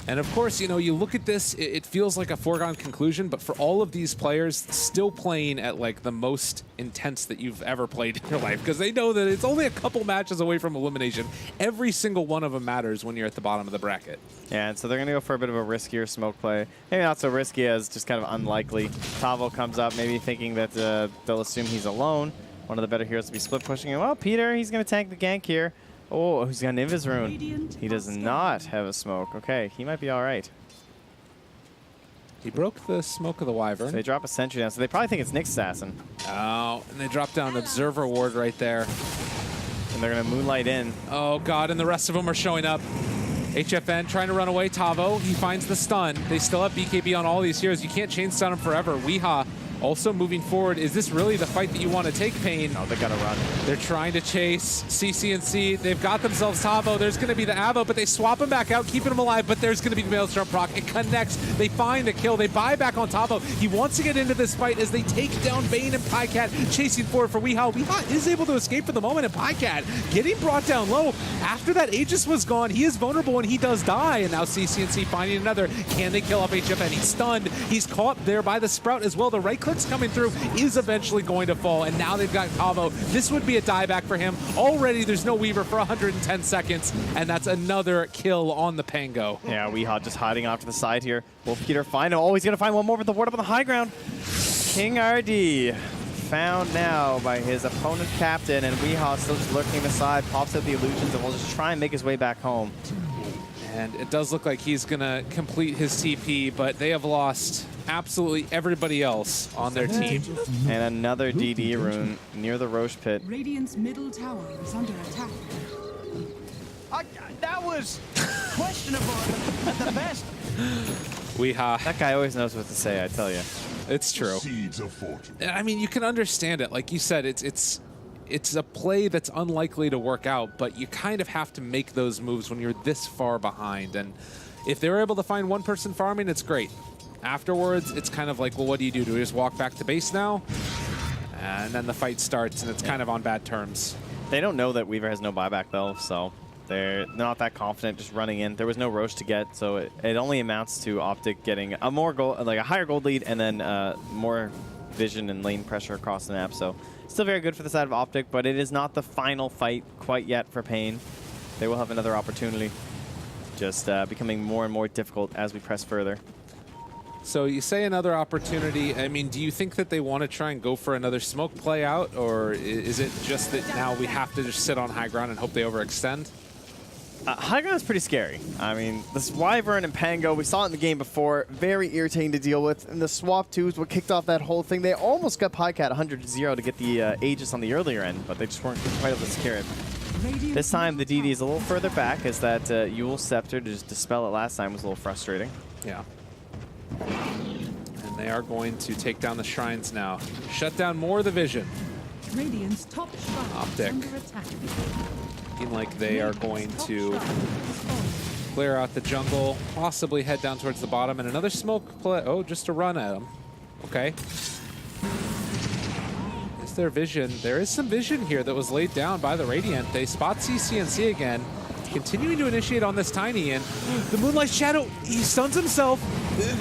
And of course, you know, you look at this, it feels like a foregone conclusion, but for all of these players still playing at like the most intense that you've ever played in your life, because they know that it's only a couple matches away from elimination. Every single one of them matters when you're at the bottom of the bracket. Yeah, and so they're going to go for a bit of a riskier smoke play. Maybe not so risky as just kind of unlikely. Tavo comes up, maybe thinking that they'll assume he's alone. One of the better heroes to be split pushing him. Well, Peter, he's going to tank the gank here. Oh, he's got an Invis rune. He does not have a smoke. Okay, he might be all right. He broke the smoke of the Wyvern. So they drop a sentry down, so they probably think it's Nyx Assassin. Oh, and they drop down the Observer Ward right there. And they're going to moonlight in. Oh, God, and the rest of them are showing up. HFN trying to run away. Tavo, he finds the stun. They still have BKB on all these heroes. You can't chain stun them forever. Weeha also moving forward. Is this really the fight that you want to take, paiN? No, they got to run. They're trying to chase CCNC. They've got themselves Tavo. There's going to be the Avo, but they swap him back out, keeping him alive, but there's going to be the Maelstrom proc. It connects. They find the kill. They buy back on Tavo. He wants to get into this fight as they take down paiN and paiCat, chasing forward for Weeha. Weeha is able to escape for the moment, and paiCat getting brought down low. After that Aegis was gone, he is vulnerable, and he does die, and now CCNC finding another. Can they kill off HFN? He's stunned. He's caught there by the Sprout as well. The right click's coming through. Is eventually going to fall, and now they've got Tavo. This would be a dieback for him. Already there's no Weaver for 110 seconds, and that's another kill on the Pango. Yeah, Weeha just hiding off to the side here. Will Peter find him? Oh, he's going to find one more with the ward up on the high ground. King RD found now by his opponent captain, and Weeha still just lurking aside, pops up the illusions, and will just try and make his way back home. And it does look like he's going to complete his TP, but they have lost absolutely everybody else on their team. And another DD rune near the Roche pit. Radiant's middle tower is under attack. That was questionable at the best. Weeha. That guy always knows what to say, I tell you. It's true. Seeds of fortune. I mean, you can understand it. Like you said, it's a play that's unlikely to work out, but you kind of have to make those moves when you're this far behind. And if they were able to find one person farming, it's great. Afterwards, it's kind of like, well, what do? Do we just walk back to base now? And then the fight starts, and it's kind of on bad terms. They don't know that Weaver has no buyback, though, so they're not that confident just running in. There was no Roche to get, so it only amounts to OpTic getting a more gold, like a higher gold lead, and then more vision and lane pressure across the map. So still very good for the side of OpTic, but it is not the final fight quite yet for paiN. They will have another opportunity, just becoming more and more difficult as we press further. So you say another opportunity. I mean, do you think that they want to try and go for another smoke play out, or is it just that now we have to just sit on high ground and hope they overextend? High ground is pretty scary. I mean, this Wyvern and Pango, we saw it in the game before, very irritating to deal with. And the swap 2 is what kicked off that whole thing. They almost got paiCat 100-0 to get the Aegis on the earlier end, but they just weren't quite able to secure it. This time, the DD is a little further back, as that Yule Scepter to just dispel it last time was a little frustrating. Yeah. And they are going to take down the shrines now. Shut down more of the vision. Radiant's top shrine OpTic. is under attack. Looking like they are going to clear out the jungle, possibly head down towards the bottom, and another smoke play. Oh, just to run at them. Okay. Is there vision? There is some vision here that was laid down by the Radiant. They spot CCNC again, continuing to initiate on this Tiny, and the Moonlight Shadow, he stuns himself.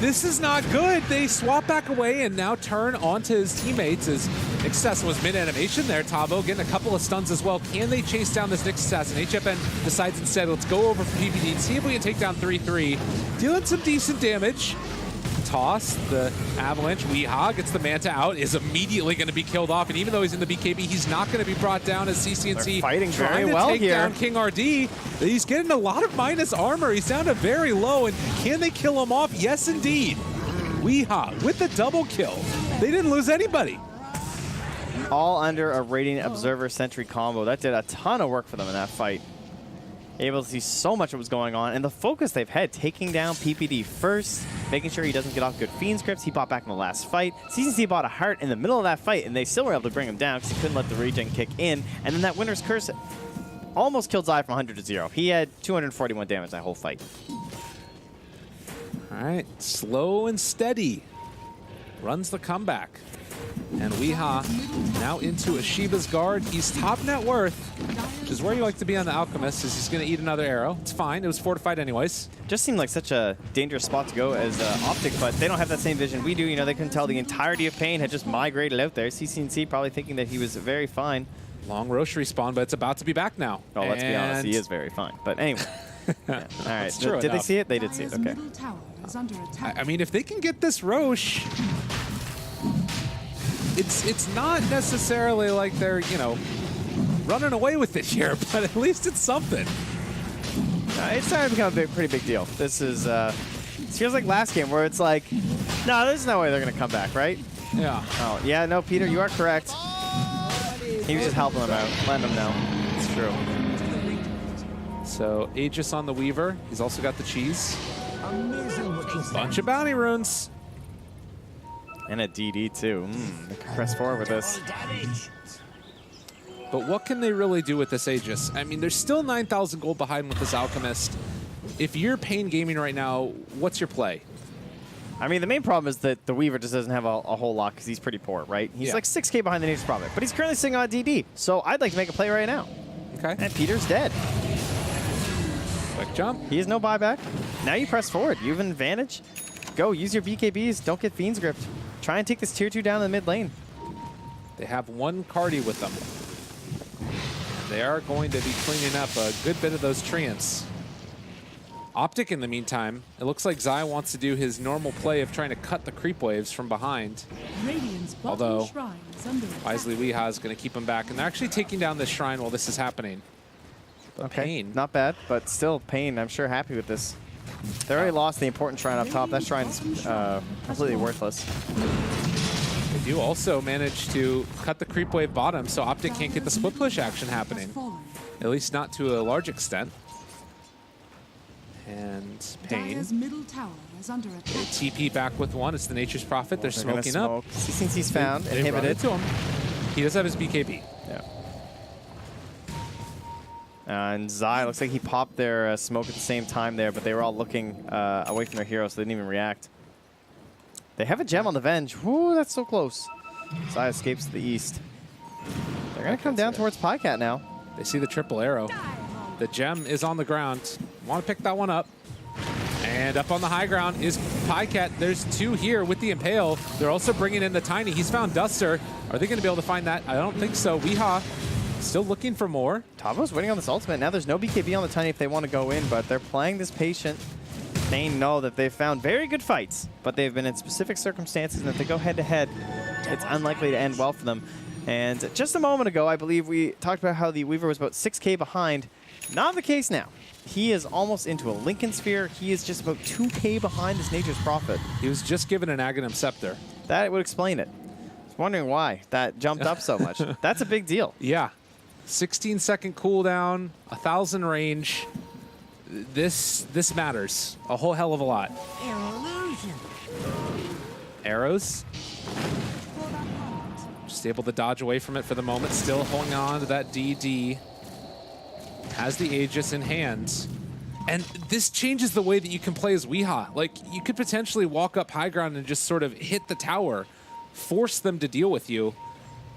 This is not good. They swap back away and now turn onto his teammates as Excess was mid-animation there. Tavo getting a couple of stuns as well. Can they chase down this Nyx Assassin? HFN decides instead, let's go over for PPD and see if we can take down 3-3. Dealing some decent damage. Toss, the Avalanche, Weeha gets the Manta out, is immediately going to be killed off, and even though he's in the BKB, he's not going to be brought down as CCNC They're fighting trying very to well take here. down King RD. He's getting a lot of minus armor. He's down to very low, and can they kill him off? Yes, indeed. Weeha with the double kill. They didn't lose anybody. All under a Radiant Observer Sentry combo. That did a ton of work for them in that fight. Able to see so much of what's going on, and the focus they've had, taking down PPD first, making sure he doesn't get off good fiend scripts. He bought back in the last fight. CCC bought a heart in the middle of that fight, and they still were able to bring him down because he couldn't let the regen kick in. And then that Winter's Curse almost killed Zai from 100-0. He had 241 damage that whole fight. All right, slow and steady. Runs the comeback. And Weeha now into Ashiba's guard. He's top net worth, which is where you like to be on the Alchemist, as he's going to eat another arrow. It's fine. It was fortified anyways. Just seemed like such a dangerous spot to go as OpTic, but they don't have that same vision we do. You know, they couldn't tell the entirety of paiN had just migrated out there. CCNC probably thinking that he was very fine. Long Roche respawn, but it's about to be back now. Oh, let's be honest, he is very fine. But anyway. Yeah. All right. True Did they enough. see it? They did see it. Dire's Okay. middle tower is under attack. I mean, if they can get this Roche, it's not necessarily like they're, you know, running away with it here, but at least it's something. It's starting to become a pretty big deal. This is, it feels like last game where it's like, no, there's no way they're going to come back, right? Yeah. Oh, yeah, no, Peter, you are correct. He was just helping them out, letting them know. It's true. true. So Aegis on the Weaver. He's also got the cheese. Bunch of bounty runes. And a DD too. They can press forward with this. But what can they really do with this Aegis? I mean, there's still 9,000 gold behind with this Alchemist. If you're paiN Gaming right now, what's your play? I mean, the main problem is that the Weaver just doesn't have a whole lot because he's pretty poor, right? He's like 6K behind the Nature's Prophet, but he's currently sitting on DD. So I'd like to make a play right now. Okay. And Peter's dead. Quick jump. He has no buyback. Now you press forward. You have an advantage. Go, use your BKBs. Don't get Fiend's Gripped. Try and take this tier 2 down in the mid lane. They have one Cardi with them. They are going to be cleaning up a good bit of those treants. OpTic, in the meantime, it looks like Zai wants to do his normal play of trying to cut the creep waves from behind. Radiant's bottom Although, shrine is under attack. wisely, Weeha is going to keep him back. And they're actually taking down this shrine while this is happening. But paiN. Not bad, but still paiN, I'm sure, happy with this. They already lost the important shrine up top. That shrine's completely worthless. They do also manage to cut the creep wave bottom, so OpTic can't get the split push action happening. At least not to a large extent. And paiN. Dire's middle tower is under attack. TP back with one. It's the Nature's Prophet. They're smoking up. He thinks he's found, They run inhibited. into him. He does have his BKB. Yeah. And Zai, looks like he popped their smoke at the same time there, but they were all looking away from their hero, so they didn't even react. They have a gem on the Venge. Woo, that's so close. Zai escapes to the east. They're going to come down towards paiNCat now. They see the triple arrow. The gem is on the ground. Want to pick that one up. And up on the high ground is paiNCat. There's two here with the Impale. They're also bringing in the Tiny. He's found Duster. Are they going to be able to find that? I don't think so. Weeha still looking for more. Tavo's waiting on this ultimate. Now there's no BKB on the Tiny if they want to go in, but they're playing this patient. They know that they've found very good fights, but they've been in specific circumstances, and if they go head-to-head, it's unlikely to end well for them. And just a moment ago, I believe we talked about how the Weaver was about 6K behind. Not the case now. He is almost into a Lincoln Sphere. He is just about 2K behind this Nature's Prophet. He was just given an Aghanim Scepter. That would explain it. I was wondering why that jumped up so much. That's a big deal. Yeah. 16-second cooldown, 1,000 range. This matters a whole hell of a lot. Arrows. Just able to dodge away from it for the moment. Still holding on to that DD. Has the Aegis in hand. And this changes the way that you can play as Weeha. Like, you could potentially walk up high ground and just sort of hit the tower, force them to deal with you,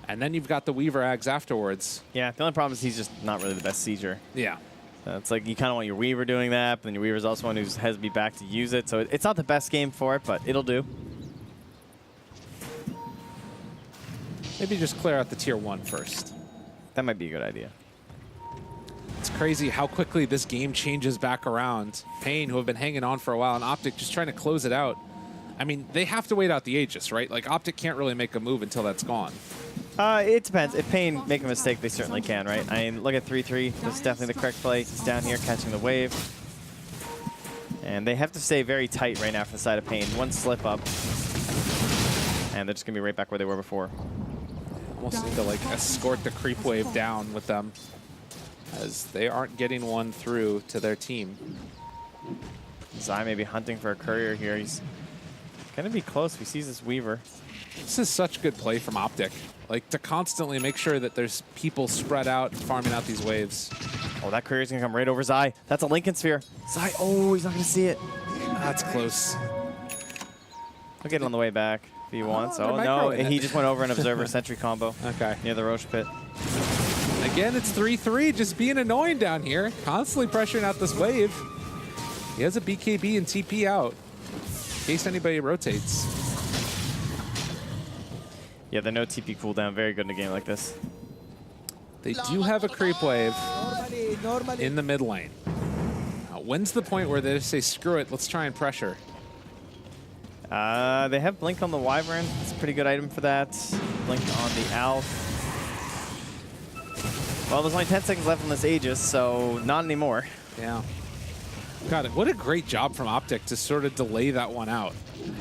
and then you've got the Weaver Ags afterwards. Yeah, the only problem is he's just not really the best sieger. Yeah. It's like you kind of want your Weaver doing that, but then your Weaver's also one who has to be back to use it. So it's not the best game for it, but it'll do. Maybe just clear out the tier 1 first. That might be a good idea. It's crazy how quickly this game changes back around. paiN, who have been hanging on for a while, and OpTic just trying to close it out. I mean, they have to wait out the Aegis, right? Like, OpTic can't really make a move until that's gone. It depends. If paiN make a mistake, they certainly can, right? I mean, look at 3-3. This is definitely the correct play. He's down here catching the wave. And they have to stay very tight right now for the side of paiN. One slip up, and they're just going to be right back where they were before. Almost need to, like, escort the creep wave down with them, as they aren't getting one through to their team. Zai may be hunting for a courier here. He's going to be close if he sees this Weaver. This is such good play from OpTic. Like, to constantly make sure that there's people spread out farming out these waves. Oh, that courier's going to come right over Zai. That's a Lincoln Sphere. Zai, oh, he's not going to see it. That's close. He'll get it on the way back if he wants. they're Oh, no, microing and it. he just went over an Observer Sentry combo Okay. near the Roche pit. Again, it's 3-3, just being annoying down here. Constantly pressuring out this wave. He has a BKB and TP out, in case anybody rotates. Yeah, the no TP cooldown, very good in a game like this. They do have a creep wave in the mid lane. Now, when's the point where they just say, screw it, let's try and pressure? They have Blink on the Wyvern. It's a pretty good item for that. Blink on the Owl. Well, there's only 10 seconds left on this Aegis, so not anymore. Yeah. God, what a great job from OpTic to sort of delay that one out.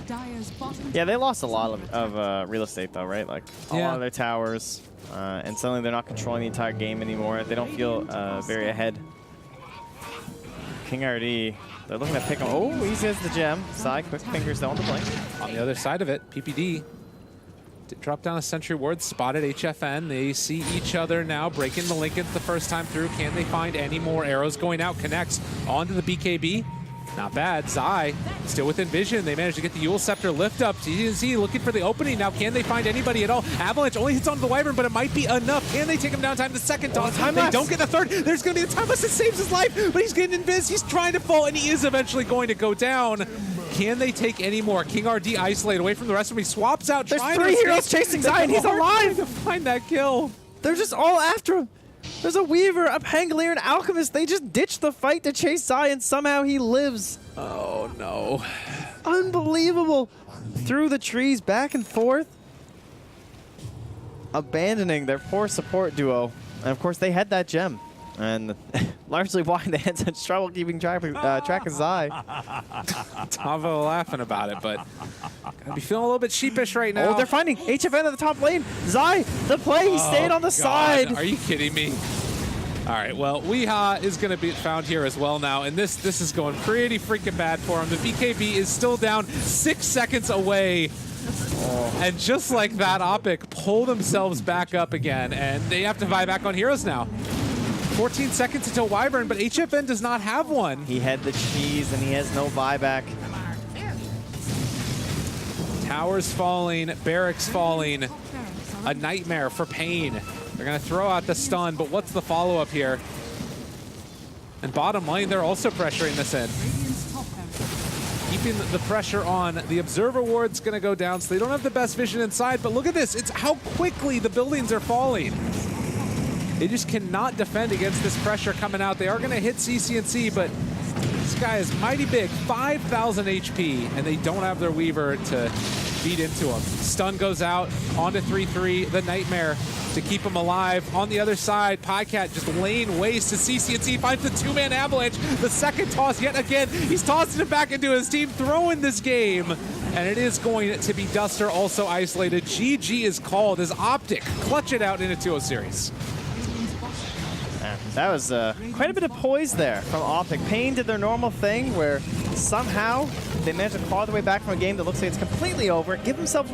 Dire's bottom Yeah, they lost a lot of real estate though, right? Like a Yeah. lot of their towers, and suddenly they're not controlling the entire game anymore. They don't feel very ahead. King RD, they're looking to pick him. Oh, he has the gem. Sai, quick fingers down the blink. On the other side of it, PPD did drop down a sentry ward, spotted HFN. They see each other now, breaking the Lincolns the first time through. Can they find any more arrows going out? Connects onto the BKB. Not bad. Zai still within vision. They managed to get the Yule Scepter lift up. TNC looking for the opening now. Can they find anybody at all? Avalanche only hits onto the Wyvern, but it might be enough. Can they take him down time the second toss? They don't get the third. There's going to be a time lapse that saves his life, but he's getting invis. He's trying to fall, and he is eventually going to go down. Can they take any more? King RD isolated away from the rest of them. He swaps out. There's trying 3 to heroes escape. chasing Zai, and he's Hard alive. to find that kill. They're just all after him. There's a Weaver, a Pangolier, an Alchemist. They just ditched the fight to chase Zai, and somehow he lives. Oh, no. Unbelievable. Through the trees, back and forth. Abandoning their poor support duo. And of course, they had that gem. And largely why they had such trouble keeping track of Zai. Tavo laughing about it, but gotta be feeling a little bit sheepish right now. Oh, they're finding HFN at the top lane. Zai, the play, he stayed on the side. Are you kidding me? All right, well, Weeha is going to be found here as well now, and this is going pretty freaking bad for him. The BKB is still down 6 seconds away. And just like that, OpTic pull themselves back up again, and they have to buy back on heroes now. 14 seconds until Wyvern, but HFN does not have one. He had the cheese, and he has no buyback. Towers falling, barracks falling. A nightmare for paiN. They're going to throw out the stun, but what's the follow-up here? And bottom lane, they're also pressuring this in. Radiant's top barracks. Keeping the pressure on. The Observer Ward's going to go down, so they don't have the best vision inside, but look at this. It's how quickly the buildings are falling. They just cannot defend against this pressure coming out. They are going to hit CC&C, but this guy is mighty big. 5,000 HP, and they don't have their Weaver to beat into him. Stun goes out, onto 3-3, the Nightmare to keep him alive. On the other side, paiCat just laying waste to CC&C, finds the 2-man Avalanche. The second toss yet again. He's tossing it back into his team, throwing this game. And it is going to be Duster also isolated. GG is called as OpTic clutch it out in a 2-0 series. That was quite a bit of poise there from OpTic. paiN did their normal thing where somehow they managed to claw their way back from a game that looks like it's completely over, give themselves